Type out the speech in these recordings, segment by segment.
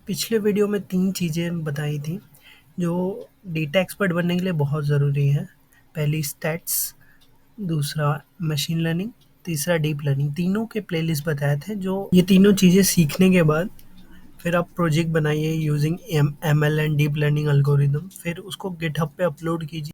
पिछले वीडियो में 3 चीज़ें बताई थी, जो डेटा एक्सपर्ट बनने के लिए बहुत ज़रूरी है। पहली स्टैट्स, दूसरा मशीन लर्निंग, तीसरा डीप लर्निंग। तीनों के प्लेलिस्ट बताए थे, जो ये तीनों चीज़ें सीखने के बाद फिर आप प्रोजेक्ट बनाइए using ML and deep learning algorithm, फिर उसको गिटहब पे अपलोड कीजिए।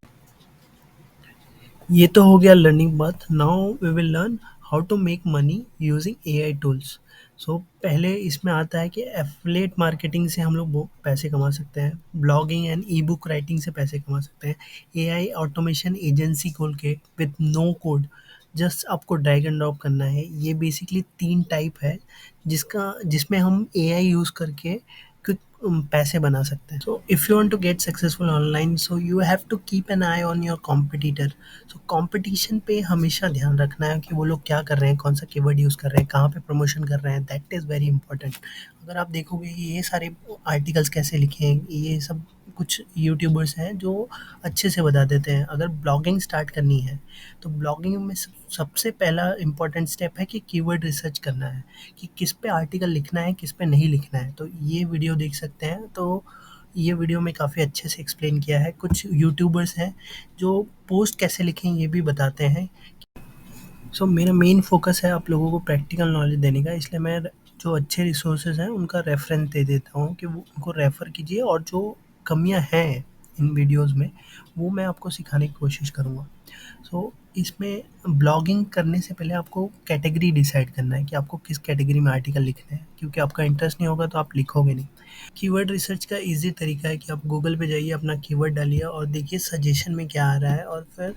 ये तो हो गया learning path. Now we will learn how to make money using AI tools. So पहले इसमें आता है कि एफिलिएट मार्केटिंग से हम लोग वो पैसे कमा सकते हैं, blogging and E book writing से पैसे कमा सकते हैं, एआई ऑटोमेशन एजेंसी खोल के विथ नो कोड, जस्ट आपको ड्रैग एंड ड्रॉप करना है। ये बेसिकली 3 टाइप है जिसमें हम एआई यूज़ करके क्विक पैसे बना सकते हैं। So if you want to get successful online, so you have to keep an eye on your competitor. So competition पे हमेशा ध्यान रखना है कि वो लोग क्या कर रहे हैं, कौन सा कीवर्ड यूज़ कर रहे हैं, कहाँ पे प्रमोशन कर रहे हैं। That is very important. अगर आप देखोगे ये सारे आर्टिकल्स कैसे लिखे हैं, ये सब कुछ यूट्यूबर्स हैं जो अच्छे से बता देते हैं। अगर ब्लॉगिंग स्टार्ट करनी है तो ब्लॉगिंग में सबसे पहला इंपॉर्टेंट स्टेप है कि कीवर्ड रिसर्च करना है, कि किस पे आर्टिकल लिखना है, किस पे नहीं लिखना है। तो ये वीडियो देख सकते हैं। तो ये वीडियो में काफ़ी अच्छे से एक्सप्लेन किया है। कुछ यूट्यूबर्स हैं जो पोस्ट कैसे लिखें ये भी बताते हैं। सो मेरा मेन फ़ोकस है आप लोगों को प्रैक्टिकल नॉलेज देने का, इसलिए मैं जो अच्छे रिसोर्सेज़ हैं उनका रेफ़रेंस दे देता हूँ कि वो उनको रेफ़र कीजिए, और जो कमियाँ हैं इन वीडियोज़ में वो मैं आपको सिखाने की कोशिश करूँगा। सो इसमें ब्लॉगिंग करने से पहले आपको कैटेगरी डिसाइड करना है कि आपको किस कैटेगरी में आर्टिकल लिखने हैं, क्योंकि आपका इंटरेस्ट नहीं होगा तो आप लिखोगे नहीं। कीवर्ड रिसर्च का ईज़ी तरीका है कि आप गूगल पे जाइए, अपना कीवर्ड डालिए और देखिए सजेशन में क्या आ रहा है, और फिर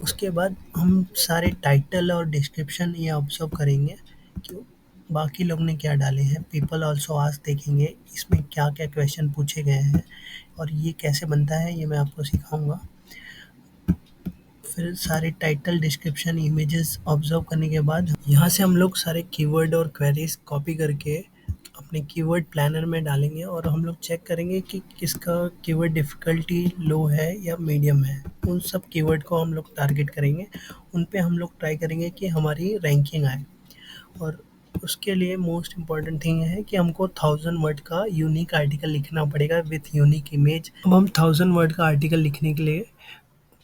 उसके बाद हम सारे टाइटल और डिस्क्रिप्शन ये ऑब्ज़र्व करेंगे कि बाकी लोग ने क्या डाले हैं। पीपल आल्सो आस्क देखेंगे, इसमें क्या-क्या क्वेश्चन पूछे गए हैं और ये कैसे बनता है, ये मैं आपको सिखाऊँगा। फिर सारे टाइटल, डिस्क्रिप्शन, इमेजेस ऑब्ज़र्व करने के बाद यहाँ से हम लोग सारे कीवर्ड और क्वेरीज़ कॉपी करके अपने कीवर्ड प्लानर में डालेंगे, और हम लोग चेक करेंगे कि किसका कीवर्ड डिफ़िकल्टी लो है या मीडियम है। उन सब कीवर्ड को हम लोग टारगेट करेंगे, उन पे हम लोग ट्राई करेंगे कि हमारी रैंकिंग आए। और उसके लिए मोस्ट इम्पॉर्टेंट थिंग है कि हमको 1000 वर्ड का यूनिक आर्टिकल लिखना पड़ेगा विथ यूनिक इमेज। अब हम 1000 वर्ड का आर्टिकल लिखने के लिए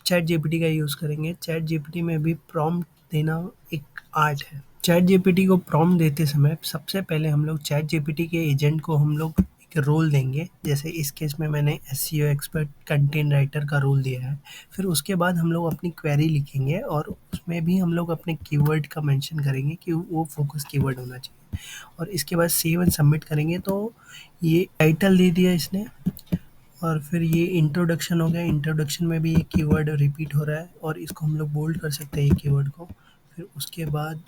चैट जीपीटी का यूज़ करेंगे। चैट जीपीटी में भी प्रॉम्प्ट देना एक आर्ट है। चैट जीपीटी को प्रॉम्प्ट देते समय सबसे पहले हम लोग चैट जीपीटी के एजेंट को हम लोग एक रोल देंगे। जैसे इस केस में मैंने एसईओ एक्सपर्ट कंटेंट राइटर का रोल दिया है। फिर उसके बाद हम लोग अपनी क्वेरी लिखेंगे, और उसमें भी हम लोग अपने कीवर्ड का मेंशन करेंगे कि वो फोकस कीवर्ड होना चाहिए, और इसके बाद सेव एंड सबमिट करेंगे। तो ये टाइटल दे दिया इसने, और फिर ये इंट्रोडक्शन हो गया। इंट्रोडक्शन में भी एक कीवर्ड रिपीट हो रहा है, और इसको हम लोग बोल्ड कर सकते हैं ये कीवर्ड को। फिर उसके बाद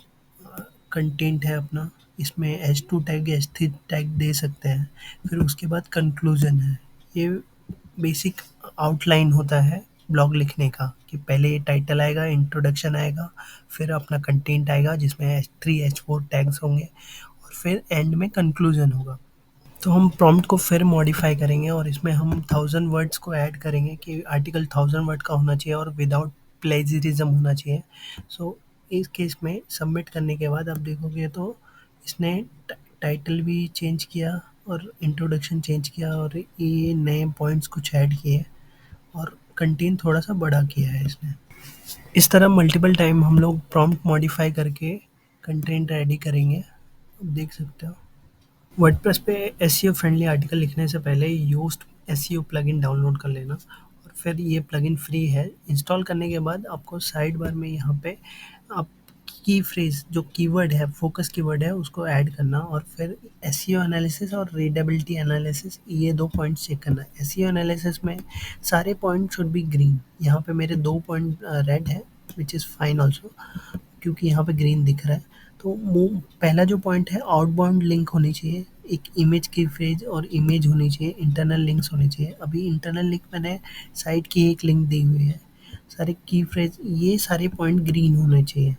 कंटेंट है अपना, इसमें H2 टैग, H3 टैग दे सकते हैं। फिर उसके बाद कंक्लूजन है। ये बेसिक आउटलाइन होता है ब्लॉग लिखने का, कि पहले ये टाइटल आएगा, इंट्रोडक्शन आएगा, फिर अपना कंटेंट आएगा जिसमें H3 H4 टैग्स होंगे, और फिर एंड में कंक्लूजन होगा। तो हम प्रॉम्प्ट को फिर मॉडिफाई करेंगे, और इसमें हम 1000 वर्ड्स को ऐड करेंगे कि आर्टिकल 1000 वर्ड का होना चाहिए और विदाउट प्लेजरिज्म होना चाहिए। सो इस केस में सबमिट करने के बाद आप देखोगे तो इसने टाइटल भी चेंज किया और इंट्रोडक्शन चेंज किया, और ये नए पॉइंट्स कुछ ऐड किए, और कंटेंट थोड़ा सा बड़ा किया है इसने। इस तरह मल्टीपल टाइम हम लोग प्रॉम्प्ट मॉडिफाई करके कंटेंट रेडी करेंगे। आप देख सकते हो। वर्डप्रेस पे एसईओ फ्रेंडली आर्टिकल लिखने से पहले योस्ट एसईओ प्लगइन डाउनलोड कर लेना, और फिर ये प्लगइन फ्री है। इंस्टॉल करने के बाद आपको साइड बार में यहाँ पे आप की फ्रेज जो कीवर्ड है, फोकस कीवर्ड है, उसको ऐड करना, और फिर एसईओ एनालिसिस और रीडेबिलिटी एनालिसिस, ये 2 पॉइंट्स चेक करना है। एसईओ एनालिसिस में सारे पॉइंट शुड बी ग्रीन। यहाँ पे मेरे 2 पॉइंट रेड है, विच इज़ फाइन ऑल्सो, क्योंकि यहाँ पे ग्रीन दिख रहा है। तो पहला जो पॉइंट है, आउटबाउंड लिंक होनी चाहिए, एक इमेज की फ्रेज और इमेज होनी चाहिए, इंटरनल लिंक्स होने चाहिए। अभी इंटरनल लिंक मैंने साइट की एक लिंक दी हुई है। सारे की फ्रेज, ये सारे पॉइंट ग्रीन होने चाहिए।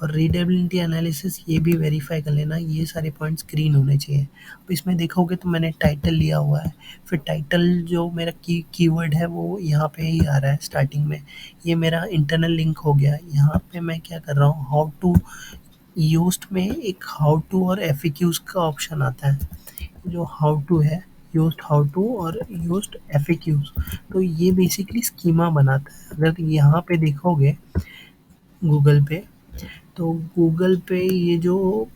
और रीडेबिलिटी एनालिसिस, ये भी वेरीफाई कर लेना, ये सारे पॉइंट्स ग्रीन होने चाहिए। अब इसमें देखोगे तो मैंने टाइटल लिया हुआ है। फिर टाइटल जो मेरा कीवर्ड है वो यहाँ पे ही आ रहा है स्टार्टिंग में। ये मेरा इंटरनल लिंक हो गया। यहाँ पे मैं क्या कर रहा हूँ, हाउ टू योस्ट में एक हाउ टू और एफएक्यूज का ऑप्शन आता है। जो हाउ टू है, योस्ट हाउ टू और योस्ट एफएक्यूज, तो ये बेसिकली स्कीमा बनाता है। अगर यहाँ पे देखोगे गूगल पे, तो गूगल पे ये जो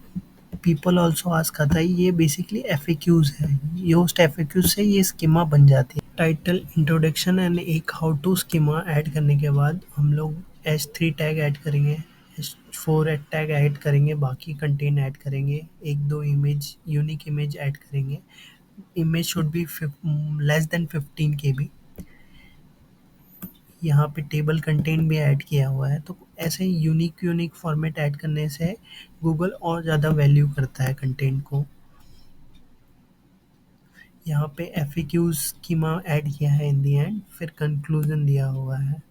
पीपल ऑल्सो आस्क आता है, ये बेसिकली एफएक्यूज है। योस्ट एफएक्यूज से ये स्कीमा बन जाती है। टाइटल, इंट्रोडक्शन एंड एक हाउ टू स्कीमा ऐड करने के बाद हम लोग H3 टैग ऐड करेंगे, H4 टैग ऐड करेंगे, बाकी कंटेंट ऐड करेंगे, एक दो इमेज, यूनिक इमेज ऐड करेंगे। Image should be less than 15 KB। यहाँ पे टेबल कंटेंट भी ऐड किया हुआ है। तो ऐसे यूनिक यूनिक फॉर्मेट ऐड करने से गूगल और ज़्यादा वैल्यू करता है कंटेंट को। यहाँ पे एफएक्यूज स्कीमा ऐड किया है इन दी एंड, फिर कंक्लूजन दिया हुआ है।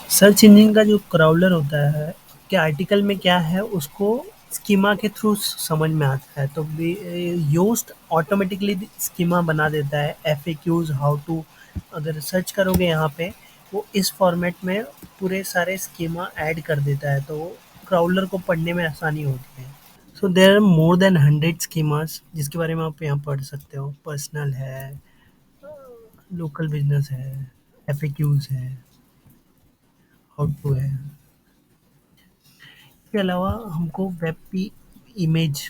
सर्च इंजन का जो क्राउलर होता है कि आर्टिकल में क्या है उसको स्कीमा के थ्रू समझ में आता है। तो योस्ट ऑटोमेटिकली स्कीमा बना देता है, एफएक्यूज, हाउ टू। अगर सर्च करोगे यहाँ पे, वो इस फॉर्मेट में पूरे सारे स्कीमा ऐड कर देता है, तो क्राउलर को पढ़ने में आसानी होती है। So there are more than 100 schemas जिसके बारे में आप यहाँ पढ़ सकते हो। पर्सनल है, लोकल बिजनेस है, एफएक्यूज है, हाउ टू है। इसके अलावा हमको इमेज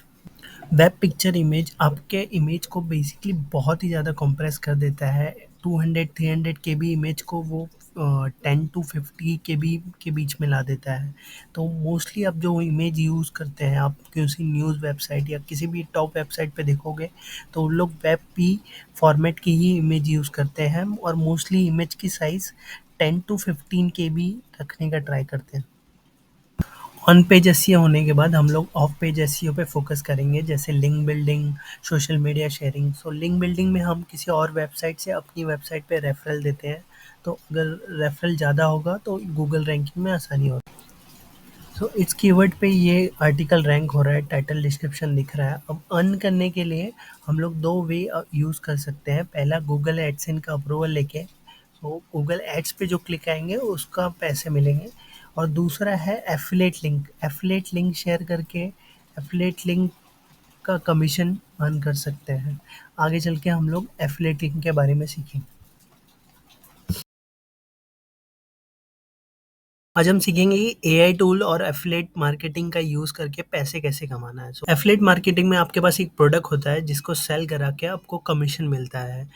वेब पिक्चर इमेज आपके इमेज को बेसिकली बहुत ही ज़्यादा कंप्रेस कर देता है। 200-300 KB इमेज को वो 10 to 50 KB के बीच में ला देता है। तो मोस्टली आप जो इमेज यूज़ करते हैं, आप किसी न्यूज़ वेबसाइट या किसी भी टॉप वेबसाइट पे देखोगे, तो उन लोग वेब पी फॉर्मेट की ही इमेज यूज़ करते हैं और मोस्टली इमेज की साइज़ 10 to 15 KB रखने का ट्राई करते हैं। ऑन पेज एसईओ होने के बाद हम लोग ऑफ पेज एसईओ पे फोकस करेंगे, जैसे link building, social media sharing. So link building में हम किसी और वेबसाइट से अपनी वेबसाइट पे रेफरल देते हैं, तो अगर रेफरल ज़्यादा होगा तो गूगल रैंकिंग में आसानी होती है। सो इस कीवर्ड पे ये आर्टिकल रैंक हो रहा है, टाइटल डिस्क्रिप्शन दिख रहा है। अब अर्न करने के लिए हम लोग दो वे यूज़ कर सकते हैं। पहला, गूगल एडसेंस का अप्रूवल लेके, तो गूगल एड्स पे जो क्लिक आएंगे उसका पैसे मिलेंगे। और दूसरा है एफिलेट लिंक शेयर करके एफिलेट लिंक का कमीशन अर्न कर सकते हैं। आगे चल के हम लोग एफिलेट लिंक के बारे में सीखेंगे। आज हम सीखेंगे कि एआई टूल और एफिलेट मार्केटिंग का यूज़ करके पैसे कैसे कमाना है। सो एफिलेट मार्केटिंग में आपके पास एक प्रोडक्ट होता है जिसको सेल करा के आपको कमीशन मिलता है।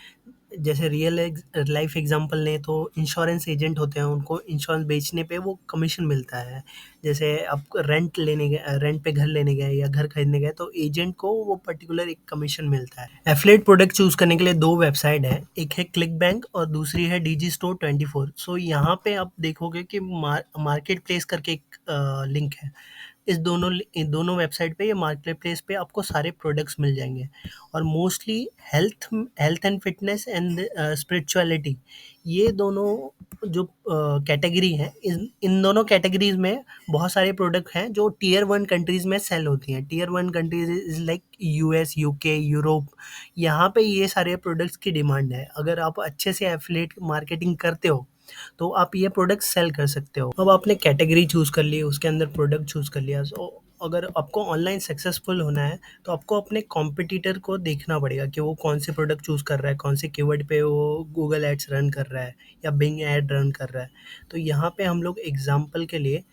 जैसे रियल लाइफ एग्जांपल लें तो इंश्योरेंस एजेंट होते हैं, उनको इंश्योरेंस बेचने पे वो कमीशन मिलता है। जैसे आप रेंट पे घर लेने गए या घर खरीदने गए, तो एजेंट को वो पर्टिकुलर एक कमीशन मिलता है। एफिलिएट प्रोडक्ट चूज करने के लिए दो वेबसाइट है, एक है क्लिक बैंक और दूसरी है डिजी स्टोर 24। सो यहाँ पे आप देखोगे कि मार्केट प्लेस करके एक लिंक है। इन दोनों वेबसाइट पे, ये मार्केट प्लेस पे आपको सारे प्रोडक्ट्स मिल जाएंगे। और mostly health health and fitness and spirituality, ये दोनों जो कैटेगरी है, इन दोनों कैटेगरीज में बहुत सारे प्रोडक्ट हैं जो टियर 1 कंट्रीज में सेल होती हैं। Tier 1 countries is like US, UK, Europe. यहाँ पे ये सारे प्रोडक्ट्स की डिमांड है। अगर आप अच्छे से एफिलिएट मार्केटिंग करते हो तो आप ये प्रोडक्ट सेल कर सकते हो। अब आपने कैटेगरी चूज़ कर ली, उसके अंदर प्रोडक्ट चूज़ कर लिया। सो अगर आपको ऑनलाइन सक्सेसफुल होना है तो आपको अपने कॉम्पिटिटर को देखना पड़ेगा कि वो कौन से प्रोडक्ट चूज़ कर रहा है, कौन से कीवर्ड पे वो गूगल एड्स रन कर रहा है या बिंग एड रन कर रहा है। तो यहाँ पे हम लोग एग्जांपल के लिए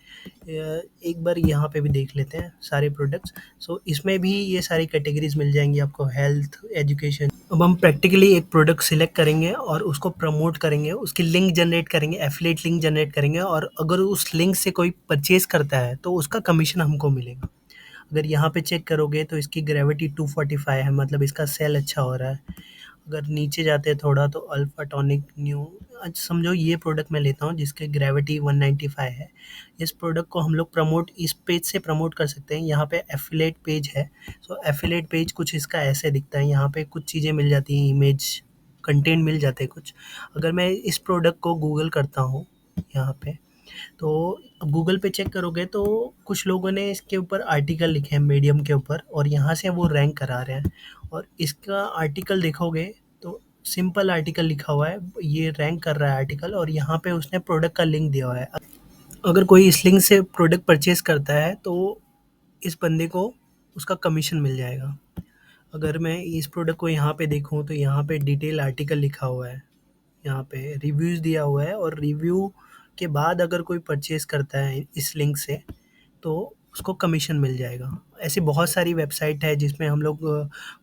एक बार यहाँ पे भी देख लेते हैं सारे प्रोडक्ट्स। सो इसमें भी ये सारी कैटेगरीज मिल जाएंगी आपको, हेल्थ, एजुकेशन। अब हम प्रैक्टिकली एक प्रोडक्ट सिलेक्ट करेंगे और उसको प्रमोट करेंगे, उसकी लिंक जनरेट करेंगे, एफिलिएट लिंक जनरेट करेंगे, और अगर उस लिंक से कोई परचेज करता है तो उसका कमीशन हमको मिलेगा। अगर यहाँ पे चेक करोगे तो इसकी ग्रेविटी 245 है, मतलब इसका सेल अच्छा हो रहा है। अगर नीचे जाते हैं थोड़ा तो अल्फा टॉनिक न्यू, अच्छा समझो ये प्रोडक्ट मैं लेता हूँ जिसके ग्रेविटी 195 है। इस प्रोडक्ट को हम लोग इस पेज से प्रमोट कर सकते हैं। यहाँ पे एफिलेट पेज है। सो एफिलेट पेज कुछ इसका ऐसे दिखता है। यहाँ पे कुछ चीज़ें मिल जाती हैं, इमेज, कंटेंट मिल जाते हैं कुछ। अगर मैं इस प्रोडक्ट को गूगल करता हूँ यहाँ पे, तो अब गूगल पे चेक करोगे तो कुछ लोगों ने इसके ऊपर आर्टिकल लिखे हैं मीडियम के ऊपर, और यहाँ से वो रैंक करा रहे हैं। और इसका आर्टिकल देखोगे तो सिंपल आर्टिकल लिखा हुआ है, ये रैंक कर रहा है आर्टिकल, और यहाँ पे उसने प्रोडक्ट का लिंक दिया हुआ है। अगर कोई इस लिंक से प्रोडक्ट परचेज करता है तो इस बंदे को उसका कमीशन मिल जाएगा। अगर मैं इस प्रोडक्ट को यहाँ पे देखूँ तो यहाँ पे डिटेल आर्टिकल लिखा हुआ है, यहाँ पे रिव्यूज़ दिया हुआ है, और रिव्यू के बाद अगर कोई परचेज़ करता है इस लिंक से तो उसको कमीशन मिल जाएगा। ऐसी बहुत सारी वेबसाइट है जिसमें हम लोग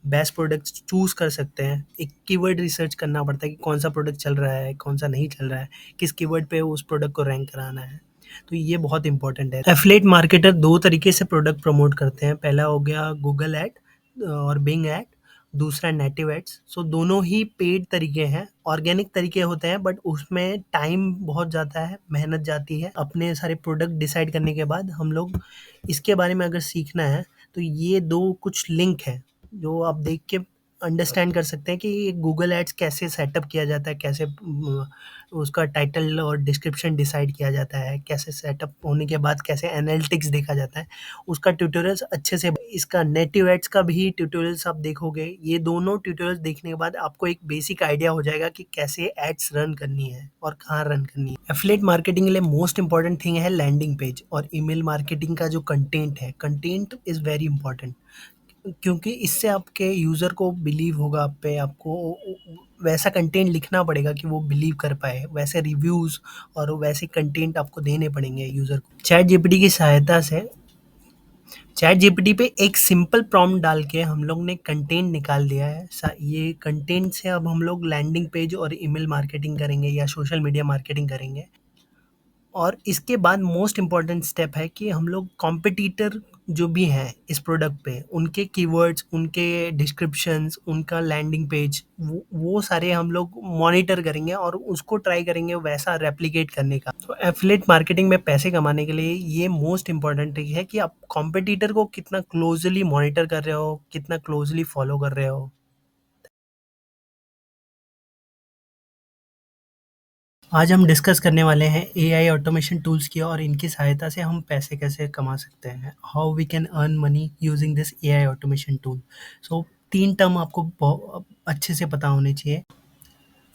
बेस्ट प्रोडक्ट्स चूज़ कर सकते हैं। एक कीवर्ड रिसर्च करना पड़ता है कि कौन-सा प्रोडक्ट चल रहा है, कौन-सा नहीं चल रहा है, किस कीवर्ड पे उस प्रोडक्ट को रैंक कराना है। तो ये बहुत इम्पोर्टेंट है। एफ़िलिएट मार्केटर 2 तरीके से प्रोडक्ट प्रमोट करते हैं। पहला हो गया गूगल ऐड और बिंग ऐड, दूसरा नेटिव एड्स। सो दोनों ही पेड तरीके हैं, ऑर्गेनिक तरीके होते हैं, बट उसमें टाइम बहुत जाता है, मेहनत जाती है। अपने सारे प्रोडक्ट डिसाइड करने के बाद हम लोग इसके बारे में अगर सीखना है तो ये 2 कुछ लिंक हैं जो आप देख के अंडरस्टैंड कर सकते हैं कि ये गूगल एड्स कैसे सेटअप किया जाता है, कैसे उसका टाइटल और डिस्क्रिप्शन डिसाइड किया जाता है, कैसे सेटअप होने के बाद कैसे एनालिटिक्स देखा जाता है, उसका ट्यूटोरियल्स अच्छे से। इसका नेटिव एड्स का भी ट्यूटोरियल्स आप देखोगे। ये दोनों ट्यूटोरियल्स देखने के बाद आपको एक बेसिक आइडिया हो जाएगा कि कैसे एड्स रन करनी है और कहाँ रन करनी है। एफिलिएट मार्केटिंग के लिए मोस्ट इंपॉर्टेंट थिंग है लैंडिंग पेज और ईमेल मार्केटिंग का जो कंटेंट है। कंटेंट इज़ वेरी इंपॉर्टेंट, क्योंकि इससे आपके यूज़र को बिलीव होगा आप पे, आपको वैसा कंटेंट लिखना पड़ेगा कि वो बिलीव कर पाए, वैसे रिव्यूज़ और वैसे कंटेंट आपको देने पड़ेंगे यूज़र को। चैट जीपीटी पे एक सिंपल प्रॉम्प्ट डाल के हम लोग ने कंटेंट निकाल दिया है। ये कंटेंट से अब हम लोग लैंडिंग पेज और ईमेल मार्केटिंग करेंगे या सोशल मीडिया मार्केटिंग करेंगे। और इसके बाद मोस्ट इम्पॉर्टेंट स्टेप है कि हम लोग कॉम्पिटिटर जो भी हैं इस प्रोडक्ट पे, उनके कीवर्ड्स, उनके डिस्क्रिप्शंस, उनका लैंडिंग पेज, वो सारे हम लोग मॉनिटर करेंगे और उसको ट्राई करेंगे वैसा रेप्लिकेट करने का। तो एफिलिएट मार्केटिंग में पैसे कमाने के लिए ये मोस्ट इम्पॉर्टेंट है कि आप कॉम्पिटिटर को कितना क्लोजली मॉनिटर कर रहे हो, कितना क्लोजली फॉलो कर रहे हो। आज हम डिस्कस करने वाले हैं एआई ऑटोमेशन टूल्स की और इनकी सहायता से हम पैसे कैसे कमा सकते हैं। How we can earn money using this AI automation tool. So 3 term आपको अच्छे से पता होने चाहिए।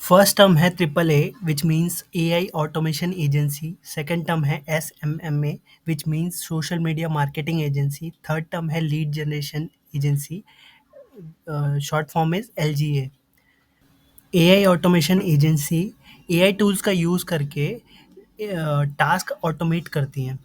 फर्स्ट टर्म है triple A which means AI automation agency. Second term है SMMA which means social media marketing agency. Third term है lead generation agency, short form is LGA. AI automation agency AI tools का use करके task automate करती हैं।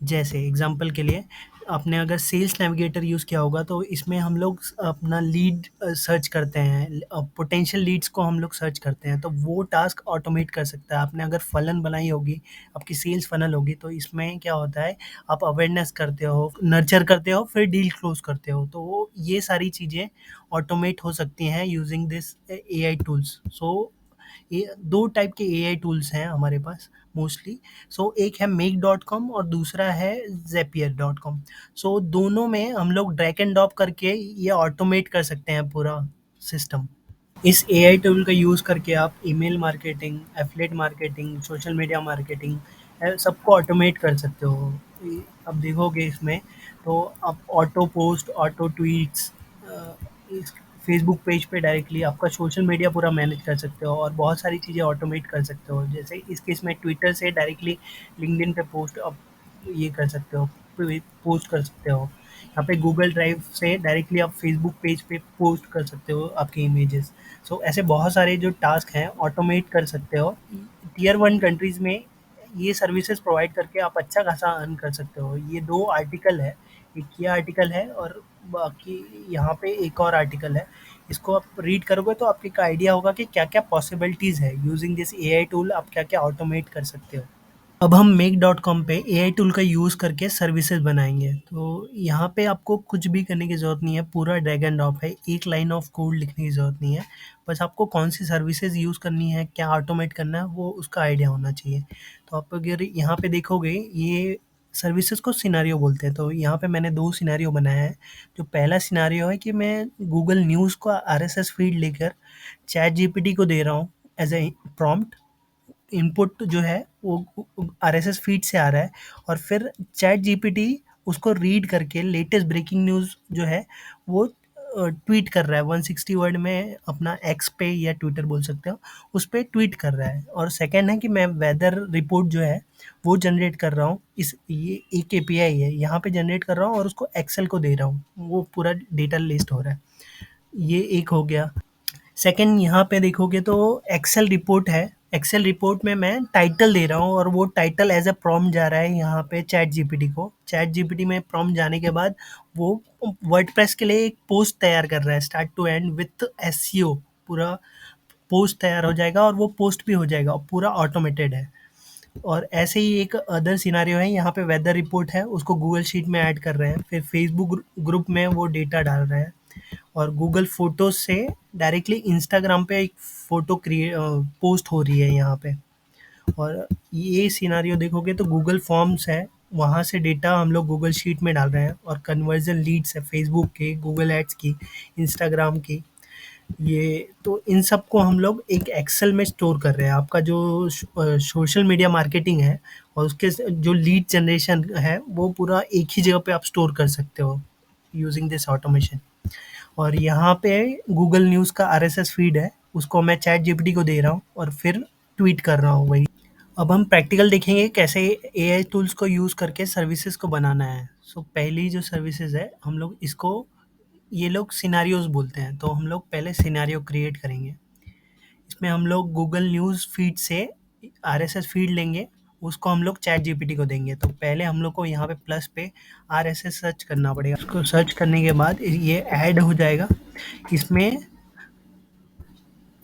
जैसे example के लिए आपने अगर सेल्स नेविगेटर यूज़ किया होगा तो इसमें हम लोग अपना लीड सर्च करते हैं, पोटेंशियल लीड्स को हम लोग सर्च करते हैं, तो वो टास्क ऑटोमेट कर सकता है। आपने अगर फलन बनाई होगी, आपकी सेल्स फनल होगी, तो इसमें क्या होता है, आप अवेयरनेस करते हो, नर्चर करते हो, फिर डील क्लोज करते हो, तो ये सारी चीज़ें ऑटोमेट हो सकती हैं यूजिंग दिस एआई टूल्स। सो ये 2 टाइप के एआई टूल्स हैं हमारे पास मोस्टली। सो एक है मेक डॉट कॉम और दूसरा है ज़ेपियर डॉट कॉम। सो दोनों में हम लोग ड्रैग एंड ड्रॉप करके ये ऑटोमेट कर सकते हैं पूरा सिस्टम। इस एआई टूल का यूज़ करके आप email marketing, affiliate marketing, social media marketing सबको ऑटोमेट कर सकते हो। अब देखोगे इसमें तो आप ऑटो पोस्ट, ऑटो ट्वीट्स, इस फेसबुक पेज पे डायरेक्टली आपका सोशल मीडिया पूरा मैनेज कर सकते हो और बहुत सारी चीज़ें ऑटोमेट कर सकते हो। जैसे इस केस में ट्विटर से डायरेक्टली लिंक्डइन पे पोस्ट आप ये कर सकते हो, पोस्ट कर सकते हो। यहाँ पे गूगल ड्राइव से डायरेक्टली आप फेसबुक पेज पे पोस्ट कर सकते हो आपके इमेजेस। सो ऐसे बहुत सारे जो टास्क हैं ऑटोमेट कर सकते हो। टियर 1 कंट्रीज़ में ये सर्विसेज प्रोवाइड करके आप अच्छा खासा अर्न कर सकते हो। ये 2 आर्टिकल है, एक ये आर्टिकल है और बाकी यहाँ पे एक और आर्टिकल है। इसको आप रीड करोगे तो आपको एक आइडिया होगा कि क्या-क्या पॉसिबिलिटीज़ है यूजिंग दिस एआई टूल, आप क्या-क्या ऑटोमेट कर सकते हो। अब हम मेक डॉट कॉम पे एआई टूल का यूज़ करके सर्विसेज बनाएँगे। तो यहाँ पे आपको कुछ भी करने की ज़रूरत नहीं है, पूरा ड्रैग एंड ड्रॉप है, एक लाइन ऑफ कोड लिखने की ज़रूरत नहीं है। बस आपको कौन-सी सर्विसेज यूज़ करनी है, क्या ऑटोमेट करना है, वो उसका आइडिया होना चाहिए। तो आप अगर यहाँ पे देखोगे, ये सर्विसेज को सिनेरियो बोलते हैं। तो यहाँ पे मैंने 2 सिनेरियो बनाया है। जो पहला सिनेरियो है कि मैं गूगल न्यूज़ का आरएसएस फीड लेकर चैट जीपीटी को दे रहा हूँ एज़ अ प्रॉम्प्ट। इनपुट जो है वो आरएसएस फीड से आ रहा है और फिर चैट जीपीटी उसको रीड करके लेटेस्ट ब्रेकिंग न्यूज़ जो है वो ट्वीट कर रहा है 160 वर्ड में अपना एक्स पे या ट्विटर बोल सकते हो, उस पे ट्वीट कर रहा है। और सेकंड है कि मैं वेदर रिपोर्ट जो है वो जनरेट कर रहा हूँ, इस ये एक एपीआई है, यहाँ पे जनरेट कर रहा हूँ और उसको एक्सेल को दे रहा हूँ, वो पूरा डेटा लिस्ट हो रहा है। ये एक हो गया। सेकंड यहाँ पे देखोगे तो एक्सेल रिपोर्ट है, एक्सेल रिपोर्ट में मैं टाइटल दे रहा हूँ और वो टाइटल एज अ प्रॉम्प्ट जा रहा है यहाँ पे चैट जीपीटी को। चैट जीपीटी में प्रॉम्प्ट जाने के बाद वो वर्डप्रेस के लिए एक पोस्ट तैयार कर रहा है start to end with SEO, पूरा पोस्ट तैयार हो जाएगा और वो पोस्ट भी हो जाएगा और पूरा ऑटोमेटेड है। और ऐसे ही एक अदर सिनारियो है, यहाँ पे वेदर रिपोर्ट है, उसको गूगल शीट में ऐड कर रहे हैं, फिर फेसबुक ग्रुप में वो डेटा डाल रहे हैं और गूगल फ़ोटोज़ से डायरेक्टली इंस्टाग्राम पे एक फ़ोटो पोस्ट हो रही है यहाँ पे। और ये सिनेरियो देखोगे तो गूगल फॉर्म्स है, वहाँ से डेटा हम लोग गूगल शीट में डाल रहे हैं और कन्वर्जन लीड्स है फेसबुक के, गूगल एड्स की, इंस्टाग्राम की। ये तो इन सबको हम लोग एक एक्सेल में स्टोर कर रहे हैं। आपका जो सोशल मीडिया मार्केटिंग है और उसके जो लीड जनरेशन है वो पूरा एक ही जगह पे आप स्टोर कर सकते हो यूजिंग दिस ऑटोमेशन। और यहाँ पे गूगल न्यूज़ का आरएसएस फीड है, उसको मैं चैट जीपीटी को दे रहा हूँ और फिर ट्वीट कर रहा हूँ वही। अब हम प्रैक्टिकल देखेंगे कैसे एआई टूल्स को यूज़ करके सर्विसेज को बनाना है। सो पहली जो सर्विसेज है हम लोग इसको, ये लोग सिनारियोज बोलते हैं, तो हम लोग पहले सिनारियो क्रिएट करेंगे। इसमें हम लोग गूगल न्यूज़ फीड से आरएसएस फीड लेंगे, उसको हम लोग चैट जीपीटी को देंगे। तो पहले हम लोग को यहाँ पे प्लस पे आरएसएस सर्च करना पड़ेगा, उसको सर्च करने के बाद ये ऐड हो जाएगा। इसमें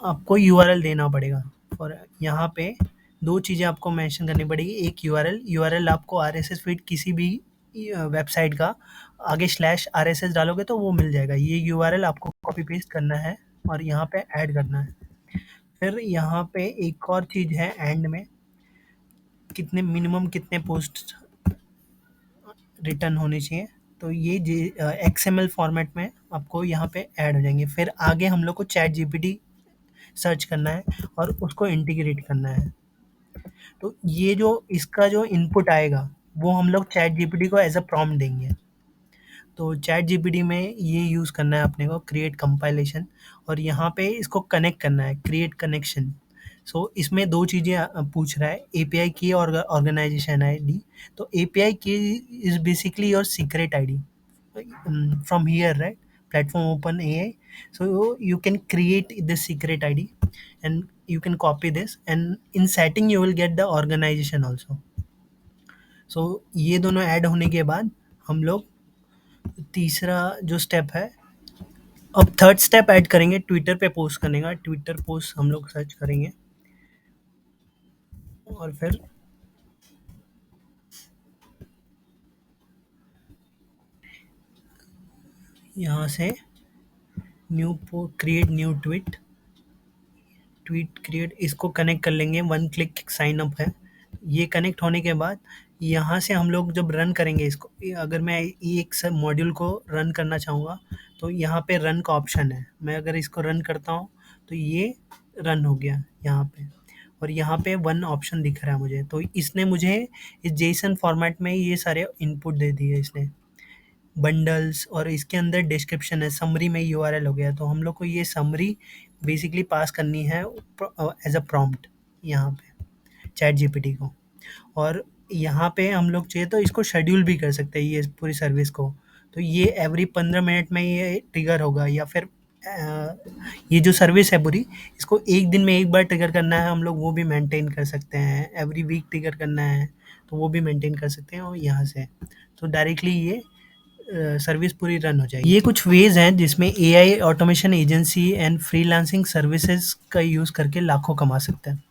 आपको यूआरएल देना पड़ेगा और यहाँ पे 2 चीज़ें आपको मेंशन करनी पड़ेगी। एक यूआरएल आपको आरएसएस फीड किसी भी वेबसाइट का आगे स्लैश आरएसएस डालोगे तो वो मिल जाएगा। ये यूआरएल आपको कॉपी पेस्ट करना है और यहाँ पे ऐड करना है। फिर यहाँ पे एक और चीज़ है एंड में, कितने मिनिमम कितने पोस्ट रिटर्न होने चाहिए। तो ये एक्सएमएल फॉर्मेट में आपको यहाँ पे ऐड हो जाएँगे। फिर आगे हम लोग को चैट जीपीटी सर्च करना है और उसको इंटीग्रेट करना है। तो ये जो इसका जो इनपुट आएगा वो हम लोग चैट जीपीटी को एज अ प्रॉम्प्ट देंगे। तो चैट जीपीटी में ये यूज़ करना है अपने को क्रिएट कंपाइलेशन, और यहाँ पे इसको कनेक्ट करना है क्रिएट कनेक्शन। सो इसमें 2 चीज़ें पूछ रहा है, एपीआई की और ऑर्गेनाइजेशन आईडी। तो एपीआई की is basically your secret ID from here, right? Platform open AI, so you can create the secret id and you can copy this, and in setting you will get the organization also. So ये दोनों add होने के बाद हम लोग तीसरा जो step है, अब थर्ड स्टेप ऐड करेंगे ट्विटर पे पोस्ट करने का। ट्विटर पोस्ट हम लोग सर्च करेंगे और फिर यहाँ से create new tweet, tweet create, इसको कनेक्ट कर लेंगे, वन क्लिक साइन अप है। ये कनेक्ट होने के बाद यहाँ से हम लोग जब रन करेंगे इसको, अगर मैं ये एक मॉड्यूल को रन करना चाहूँगा तो यहाँ पे रन का ऑप्शन है। मैं अगर इसको रन करता हूँ तो ये रन हो गया यहाँ पे, और यहाँ पे वन ऑप्शन दिख रहा है मुझे। तो इसने मुझे इस जेसन फॉर्मेट में ये सारे इनपुट दे दिए इसने, बंडल्स, और इसके अंदर डिस्क्रिप्शन है, समरी में यूआरएल हो गया। तो हम लोग को ये समरी बेसिकली पास करनी है एज अ प्रॉम्प्ट यहाँ पे चैट जीपीटी को। और यहाँ पे हम लोग चाहिए तो इसको शेड्यूल भी कर सकते हैं ये पूरी सर्विस को। तो ये एवरी 15 मिनट में ये ट्रिगर होगा, या फिर ये जो सर्विस है पूरी, इसको एक दिन में एक बार ट्रिगर करना है हम लोग, वो भी मेंटेन कर सकते हैं। एवरी वीक ट्रिगर करना है तो वो भी मेंटेन कर सकते हैं। और यहाँ से तो डायरेक्टली ये सर्विस पूरी रन हो जाएगी। ये कुछ वेज हैं जिसमें AI automation agency and freelancing services का यूज़ करके लाखों कमा सकते हैं।